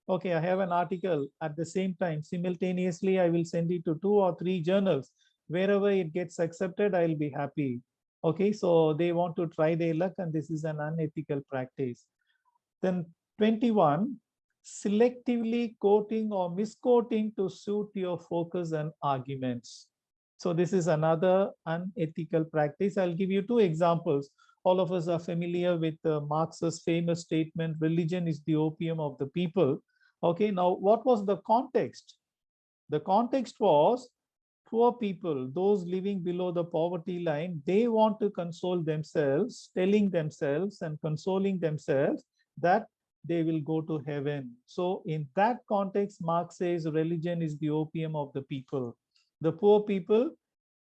A: Okay, I have an article at the same time, simultaneously, I will send it to 2 or 3 journals. Wherever it gets accepted, I'll be happy. Okay, so they want to try their luck, and this is an unethical practice. Then 21, selectively quoting or misquoting to suit your focus and arguments. So this is another unethical practice. I'll give you 2 examples. All of us are familiar with Marx's famous statement, religion is the opium of the people. Okay, now what was the context? The context was poor people, those living below the poverty line, they want to console themselves, telling themselves and consoling themselves that they will go to heaven. So in that context, Marx says religion is the opium of the people. The poor people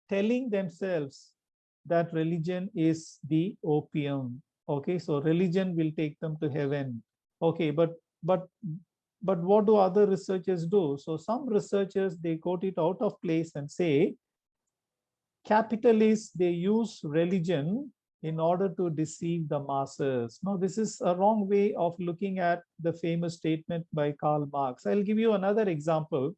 A: telling themselves that religion is the opium. Okay, so religion will take them to heaven. Okay, but what do other researchers do? So some researchers, they quote it out of place and say, capitalists, they use religion in order to deceive the masses. Now, this is a wrong way of looking at the famous statement by Karl Marx. I'll give you another example.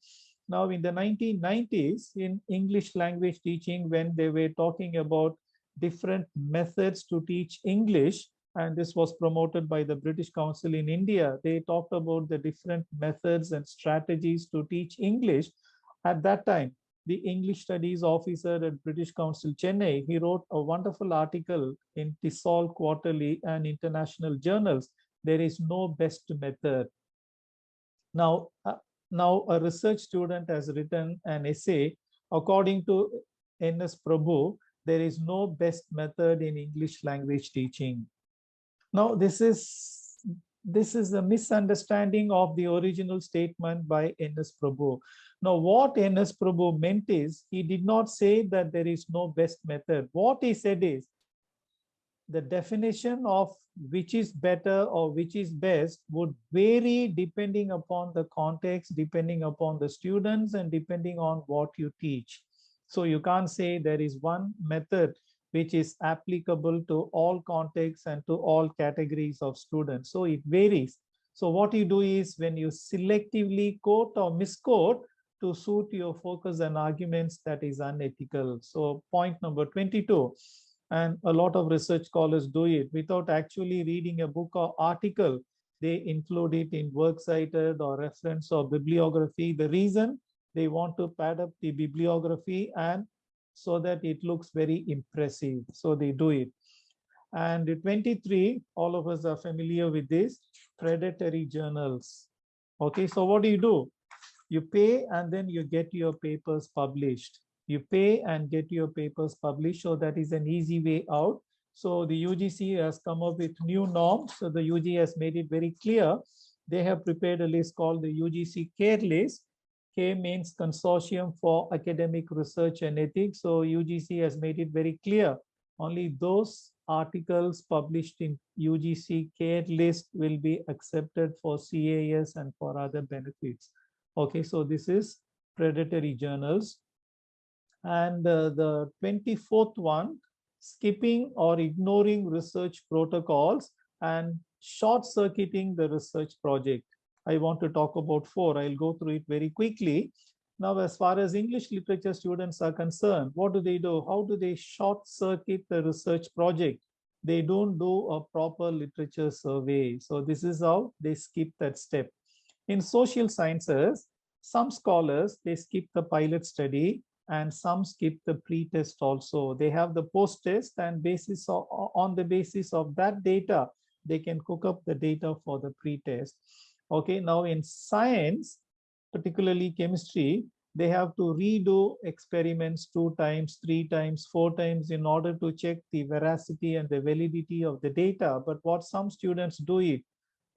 A: Now, in the 1990s, in English language teaching, when they were talking about different methods to teach English, and this was promoted by the British Council in India, they talked about the different methods and strategies to teach English. At that time, the English Studies officer at British Council, Chennai, he wrote a wonderful article in TESOL Quarterly and international journals. There is no best method. Now a research student has written an essay. According to N.S. Prabhu, there is no best method in English language teaching. Now, this is a misunderstanding of the original statement by N.S. Prabhu. Now, what N.S. Prabhu meant is, he did not say that there is no best method. What he said is, the definition of which is better or which is best would vary depending upon the context, depending upon the students, and depending on what you teach. So you can't say there is one method which is applicable to all contexts and to all categories of students. So it varies. So what you do is when you selectively quote or misquote to suit your focus and arguments, that is unethical. So point number 22, and a lot of research scholars do it without actually reading a book or article. They include it in works cited or reference or bibliography. The reason, they want to pad up the bibliography and so that it looks very impressive. So they do it. And 23, all of us are familiar with this, predatory journals. Okay, so what do? You pay and then you get your papers published. You pay and get your papers published. So that is an easy way out. So the UGC has come up with new norms. So the UG has made it very clear. They have prepared a list called the UGC CARE list. K means Consortium for Academic Research and Ethics. So UGC has made it very clear. Only those articles published in UGC CARE list will be accepted for CAS and for other benefits. Okay, so this is predatory journals. And the 24th one, skipping or ignoring research protocols and short-circuiting the research project. I want to talk about 4. I'll go through it very quickly. Now, as far as English literature students are concerned, what do? How do they short-circuit the research project? They don't do a proper literature survey. So this is how they skip that step. In social sciences, some scholars, they skip the pilot study and some skip the pre-test also. They have the post-test and on the basis of that data, they can cook up the data for the pre-test. Okay, now in science, particularly chemistry, they have to redo experiments 2 times, 3 times, 4 times in order to check the veracity and the validity of the data. But what some students do it,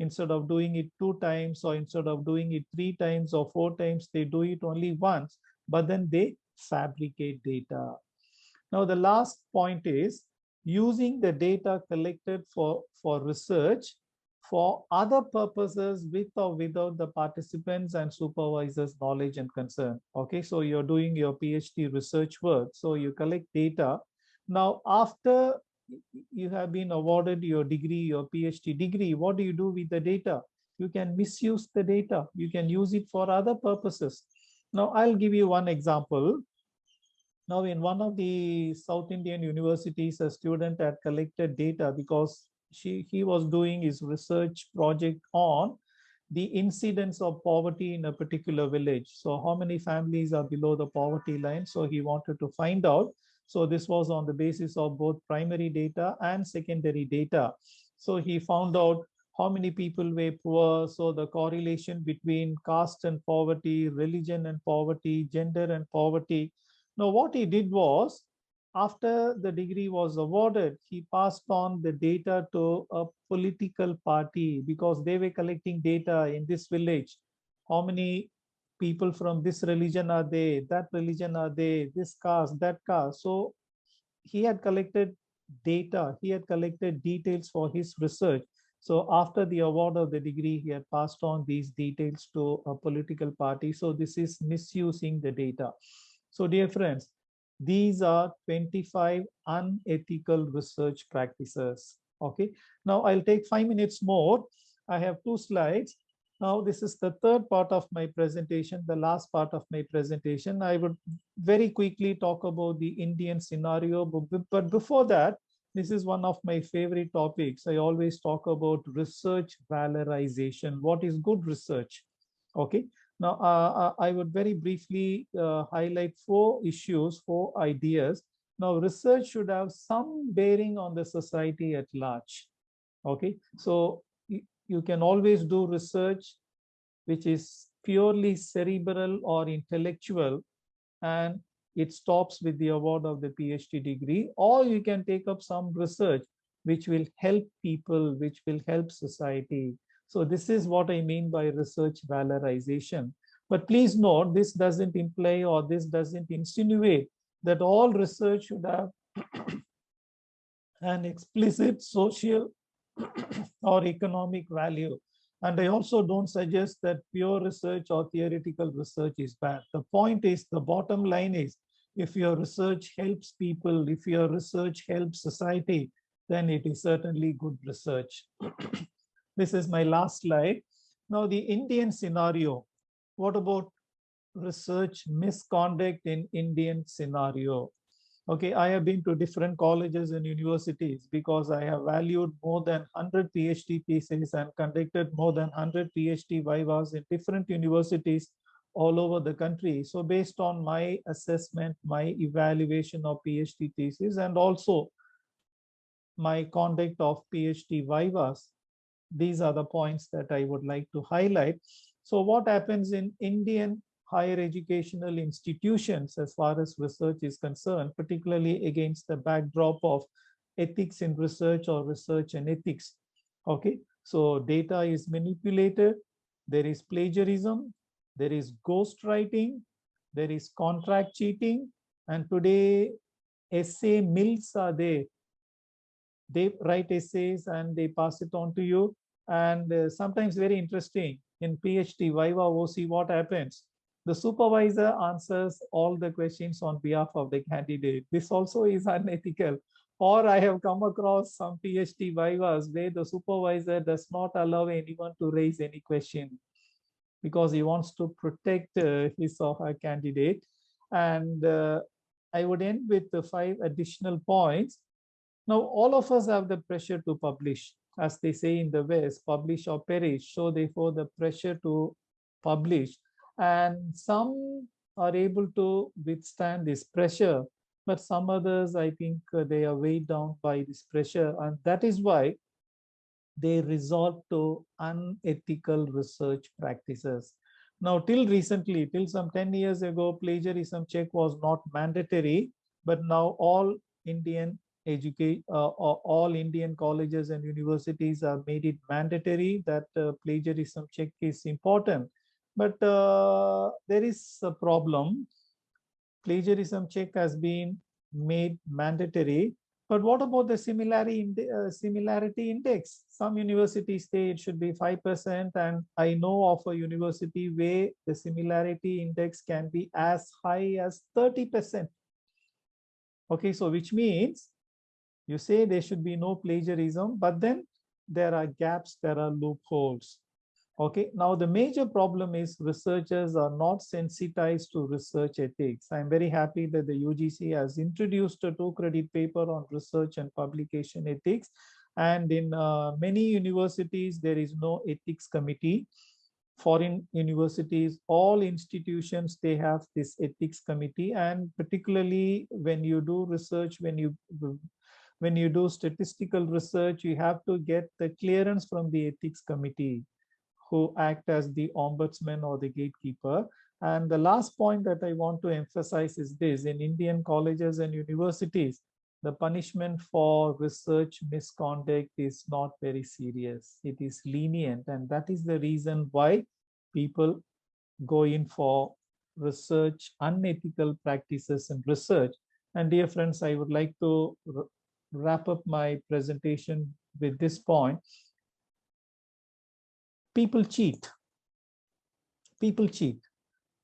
A: instead of doing it 2 times or instead of doing it 3 times or 4 times, they do it only once, but then they fabricate data. Now, the last point is using the data collected for research for other purposes with or without the participants and supervisors' knowledge and consent. Okay, so you're doing your PhD research work, so you collect data. Now, after you have been awarded your degree, your PhD degree, what do you do with the data? You can misuse the data. You can use it for other purposes. Now, I'll give you one example. Now, in one of the South Indian universities, a student had collected data because he was doing his research project on the incidence of poverty in a particular village. So how many families are below the poverty line? So he wanted to find out. So this was on the basis of both primary data and secondary data. So he found out how many people were poor. So the correlation between caste and poverty, religion and poverty, gender and poverty. Now what he did was, after the degree was awarded, he passed on the data to a political party because they were collecting data in this village. How many people from this religion are they, that religion are they, this caste, that caste. So he had collected data, he had collected details for his research. So after the award of the degree, he had passed on these details to a political party. So this is misusing the data. So dear friends, these are 25 unethical research practices. Okay, now I'll take 5 minutes more. I have 2 slides. Now this is the third part of my presentation, the last part of my presentation. I would very quickly talk about the Indian scenario, but before that, this is one of my favorite topics. I always talk about research valorization. What is good research? Okay. Now, I would very briefly highlight 4 issues, 4 ideas. Now, research should have some bearing on the society at large. Okay, so you can always do research which is purely cerebral or intellectual, and it stops with the award of the PhD degree, or you can take up some research which will help people, which will help society. So this is what I mean by research valorization. But please note, this doesn't imply or this doesn't insinuate that all research should have an explicit social or economic value. And I also don't suggest that pure research or theoretical research is bad. The point is, the bottom line is, if your research helps people, if your research helps society, then it is certainly good research. This is my last slide. Now, the Indian scenario. What about research misconduct in Indian scenario? Okay, I have been to different colleges and universities because I have valued more than 100 PhD theses and conducted more than 100 PhD vivas in different universities all over the country. So based on my assessment, my evaluation of PhD thesis, and also my conduct of PhD vivas, these are the points that I would like to highlight. So what happens in Indian higher educational institutions as far as research is concerned, particularly against the backdrop of ethics in research or research and ethics? Okay, so data is manipulated, there is plagiarism, there is ghostwriting, there is contract cheating, and today essay mills are there. They write essays and they pass it on to you. And sometimes very interesting, in PhD Viva OC, what happens? The supervisor answers all the questions on behalf of the candidate. This also is unethical. Or I have come across some PhD Vivas where the supervisor does not allow anyone to raise any question because he wants to protect his or her candidate. And I would end with the 5 additional points. Now, all of us have the pressure to publish. As they say in the West, publish or perish. So therefore, the pressure to publish. And some are able to withstand this pressure, but some others, I think they are weighed down by this pressure. And that is why they resort to unethical research practices. Now, till recently, till some 10 years ago, plagiarism check was not mandatory, but now all Indian all Indian colleges and universities have made it mandatory that plagiarism check is important. But there is a problem. Plagiarism check has been made mandatory. But what about the similarity index? Some universities say it should be 5%, and I know of a university where the similarity index can be as high as 30%. Okay, so which means you say there should be no plagiarism, but then there are gaps, there are loopholes. Okay, now the major problem is researchers are not sensitized to research ethics. I'm very happy that the UGC has introduced a 2-credit paper on research and publication ethics. And in many universities, there is no ethics committee. Foreign universities, all institutions, they have this ethics committee. And particularly when you do research, when you do statistical research, you have to get the clearance from the ethics committee, who act as the ombudsman or the gatekeeper. And the last point that I want to emphasize is this: in Indian colleges and universities, the punishment for research misconduct is not very serious. It is lenient, and that is the reason why people go in for research, unethical practices in research. And dear friends, I would like to wrap up my presentation with this point. People cheat. People cheat.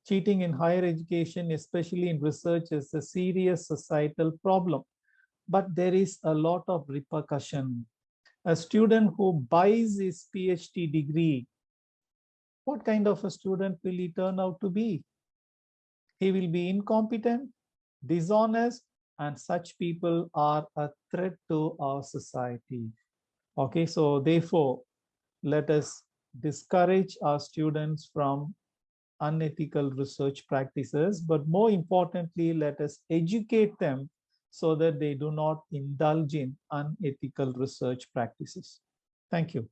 A: Cheating in higher education, especially in research, is a serious societal problem. But there is a lot of repercussion. A student who buys his PhD degree, what kind of a student will he turn out to be? He will be incompetent, dishonest, and such people are a threat to our society. Okay, so therefore, let us discourage our students from unethical research practices, but more importantly, let us educate them so that they do not indulge in unethical research practices. Thank you.